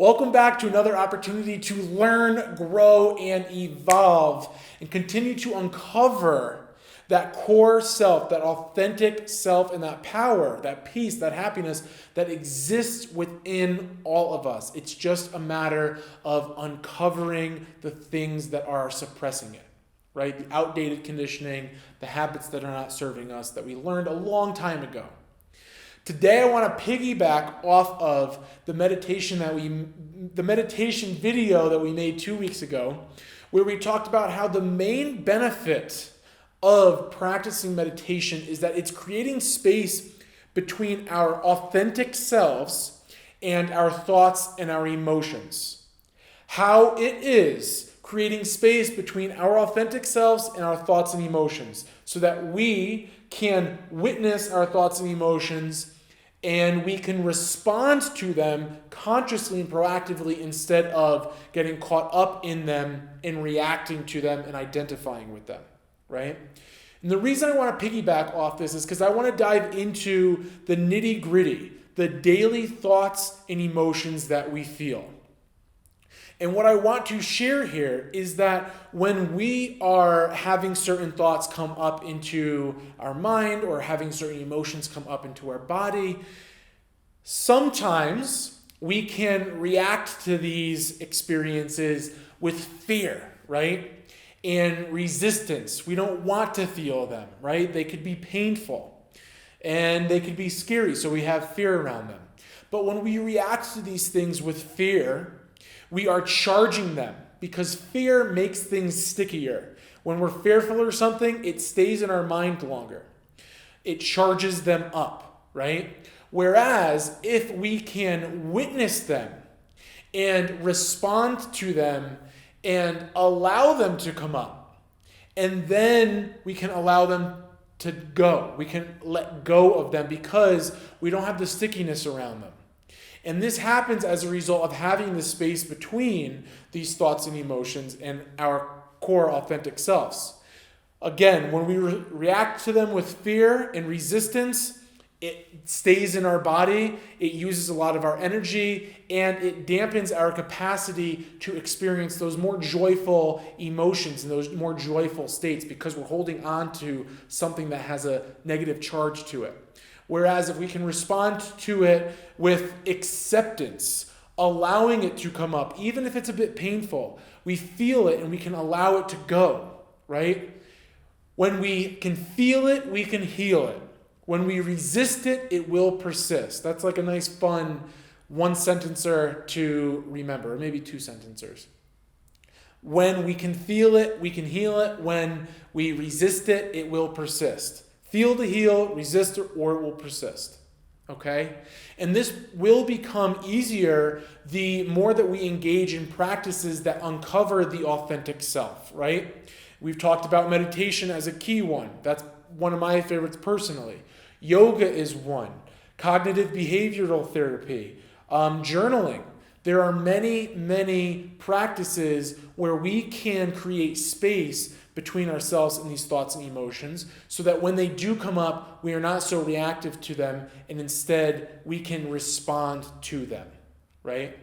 Welcome back to another opportunity to learn, grow, and evolve and continue to uncover that core self, that authentic self, and that power, that peace, that happiness that exists within all of us. It's just a matter of uncovering the things that are suppressing it, right? The outdated conditioning, the habits that are not serving us that we learned a long time ago. Today I want to piggyback off of the meditation video that we made 2 weeks ago, where we talked about how the main benefit of practicing meditation is that it's creating space between our authentic selves and our thoughts and our emotions. How it is creating space between our authentic selves and our thoughts and emotions so that we can witness our thoughts and emotions and we can respond to them consciously and proactively instead of getting caught up in them and reacting to them and identifying with them, right? And the reason I want to piggyback off this is because I want to dive into the nitty-gritty, the daily thoughts and emotions that we feel. And what I want to share here is that when we are having certain thoughts come up into our mind or having certain emotions come up into our body, sometimes we can react to these experiences with fear, right? And resistance. We don't want to feel them, right? They could be painful and they could be scary, so we have fear around them. But when we react to these things with fear, we are charging them because fear makes things stickier. When we're fearful or something, it stays in our mind longer. It charges them up, right? Whereas if we can witness them and respond to them and allow them to come up, and then we can allow them to go. We can let go of them because we don't have the stickiness around them. And this happens as a result of having the space between these thoughts and emotions and our core authentic selves. Again, when we react to them with fear and resistance, it stays in our body, it uses a lot of our energy, and it dampens our capacity to experience those more joyful emotions and those more joyful states because we're holding on to something that has a negative charge to it. Whereas if we can respond to it with acceptance, allowing it to come up, even if it's a bit painful, we feel it and we can allow it to go, right? When we can feel it, we can heal it. When we resist it, it will persist. That's like a nice, fun one-sentencer to remember, or maybe two-sentencers. When we can feel it, we can heal it. When we resist it, it will persist. Feel to heal, resist it, or it will persist. Okay? And this will become easier the more that we engage in practices that uncover the authentic self, right? We've talked about meditation as a key one. That's one of my favorites personally. Yoga is one. Cognitive behavioral therapy. Journaling. There are many, many practices where we can create space between ourselves and these thoughts and emotions so that when they do come up, we are not so reactive to them and instead we can respond to them, right?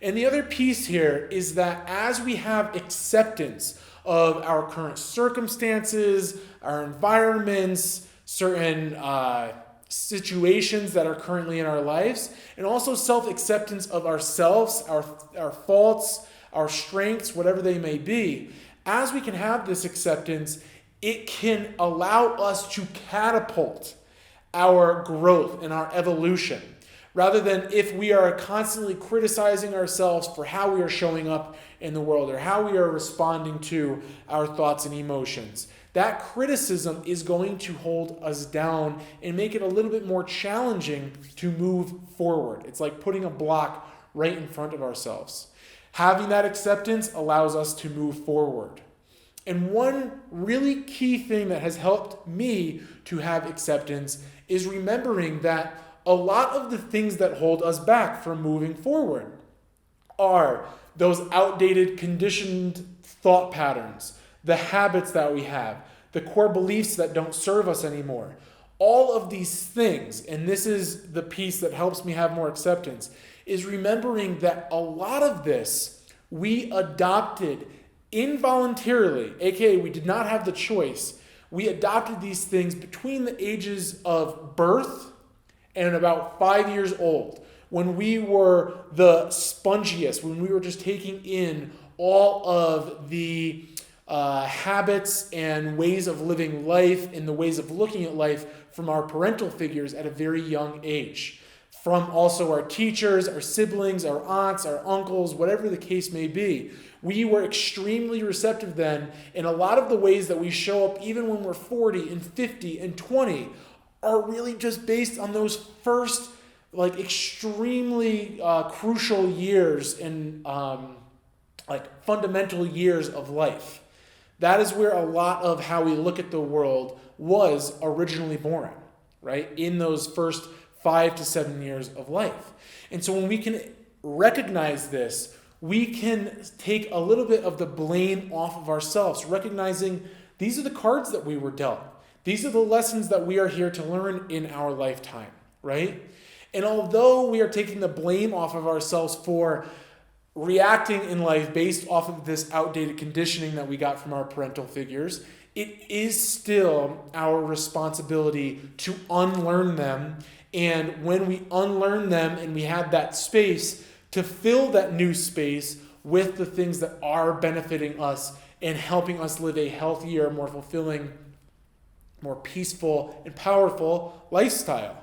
And the other piece here is that as we have acceptance of our current circumstances, our environments, certain situations that are currently in our lives, and also self-acceptance of ourselves, our faults, our strengths, whatever they may be, as we can have this acceptance, it can allow us to catapult our growth and our evolution. Rather than if we are constantly criticizing ourselves for how we are showing up in the world or how we are responding to our thoughts and emotions. That criticism is going to hold us down and make it a little bit more challenging to move forward. It's like putting a block right in front of ourselves. Having that acceptance allows us to move forward. And one really key thing that has helped me to have acceptance is remembering that a lot of the things that hold us back from moving forward are those outdated, conditioned thought patterns, the habits that we have, the core beliefs that don't serve us anymore. All of these things, and this is the piece that helps me have more acceptance, is remembering that a lot of this we adopted involuntarily, aka we did not have the choice. We adopted these things between the ages of birth and about 5 years old, when we were the spongiest, when we were just taking in all of the habits and ways of living life and the ways of looking at life from our parental figures at a very young age. From also our teachers, our siblings, our aunts, our uncles, whatever the case may be. We were extremely receptive then, and a lot of the ways that we show up even when we're 40 and 50 and 20 are really just based on those first extremely crucial years and fundamental years of life. That is where a lot of how we look at the world was originally born, right? In those first 5 to 7 years of life. And so when we can recognize this, we can take a little bit of the blame off of ourselves, recognizing these are the cards that we were dealt. These are the lessons that we are here to learn in our lifetime, right? And although we are taking the blame off of ourselves for reacting in life based off of this outdated conditioning that we got from our parental figures, it is still our responsibility to unlearn them. And when we unlearn them and we have that space, to fill that new space with the things that are benefiting us and helping us live a healthier, more fulfilling, more peaceful, and powerful lifestyle.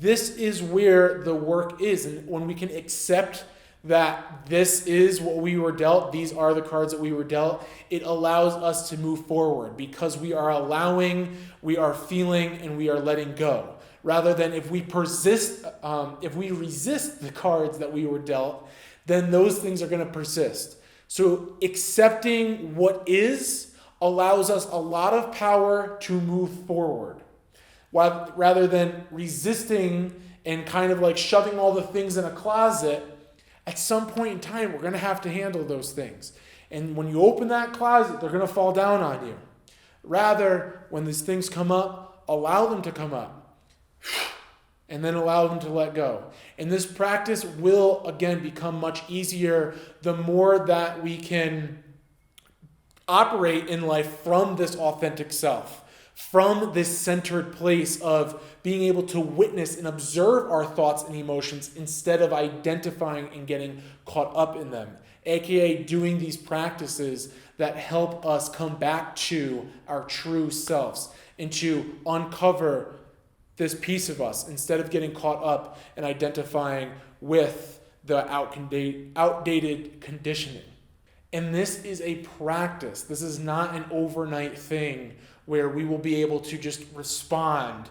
This is where the work is. And when we can accept that this is what we were dealt, these are the cards that we were dealt, it allows us to move forward because we are allowing, we are feeling, and we are letting go. Rather than if we resist the cards that we were dealt, then those things are going to persist. So accepting what is allows us a lot of power to move forward, rather than resisting and kind of shoving all the things in a closet. At some point in time, we're going to have to handle those things. And when you open that closet, they're going to fall down on you. Rather, when these things come up, allow them to come up. And then allow them to let go. And this practice will, again, become much easier the more that we can operate in life from this authentic self, from this centered place of being able to witness and observe our thoughts and emotions instead of identifying and getting caught up in them, aka doing these practices that help us come back to our true selves and to uncover this piece of us instead of getting caught up and identifying with the outdated conditioning. And this is a practice. This is not an overnight thing where we will be able to just respond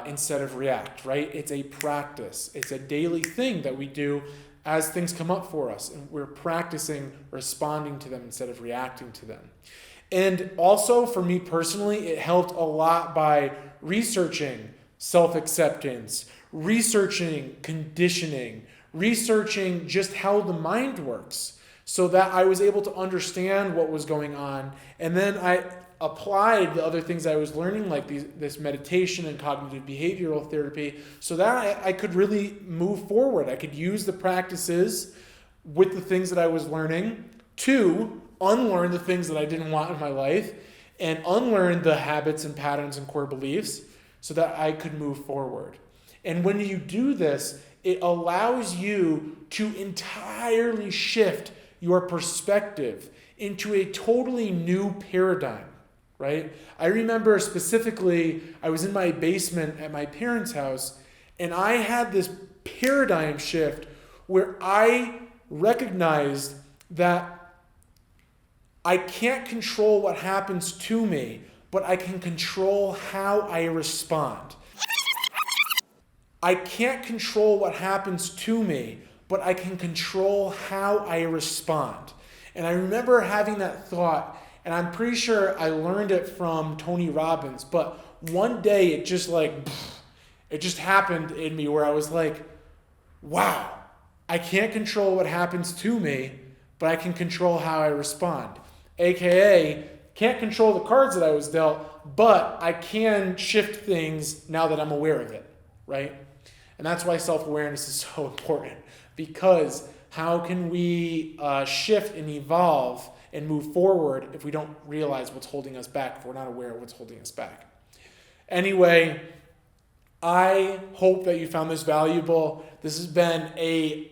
instead of react, right? It's a practice. It's a daily thing that we do as things come up for us, and we're practicing responding to them instead of reacting to them. And also, for me personally, it helped a lot by researching self-acceptance, researching conditioning, researching just how the mind works, so that I was able to understand what was going on. And then I applied the other things I was learning, like this meditation and cognitive behavioral therapy, so that I could really move forward. I could use the practices with the things that I was learning to unlearn the things that I didn't want in my life and unlearn the habits and patterns and core beliefs so that I could move forward. And when you do this, it allows you to entirely shift your perspective into a totally new paradigm, right? I remember specifically, I was in my basement at my parents' house, and I had this paradigm shift where I recognized that I can't control what happens to me, but I can control how I respond. I can't control what happens to me, but I can control how I respond. And I remember having that thought, and I'm pretty sure I learned it from Tony Robbins, but one day it just happened in me where I was like, wow, I can't control what happens to me, but I can control how I respond. AKA, can't control the cards that I was dealt, but I can shift things now that I'm aware of it, right? And that's why self-awareness is so important, because how can we shift and evolve and move forward if we don't realize what's holding us back, if we're not aware of what's holding us back? Anyway, I hope that you found this valuable. This has been a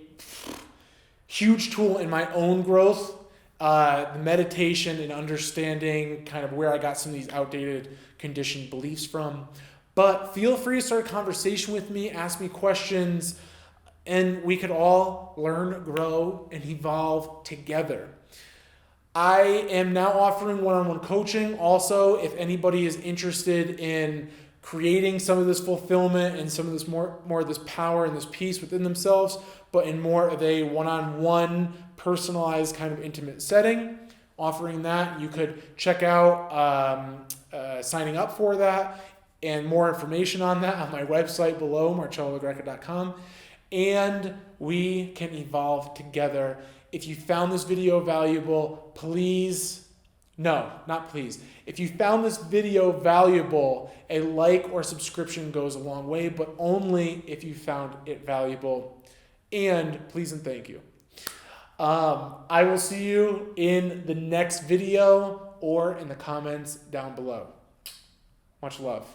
huge tool in my own growth, the meditation and understanding kind of where I got some of these outdated conditioned beliefs from. But feel free to start a conversation with me, ask me questions, and we could all learn, grow, and evolve together. I am now offering one-on-one coaching. Also, if anybody is interested in creating some of this fulfillment and some of this more of this power and this peace within themselves, but in more of a one-on-one, personalized kind of intimate setting, offering that, you could check out signing up for that and more information on that on my website below, marcellogreca.com. And we can evolve together. If you found this video valuable, if you found this video valuable, a like or subscription goes a long way, but only if you found it valuable. And please and thank you. I will see you in the next video or in the comments down below. Much love.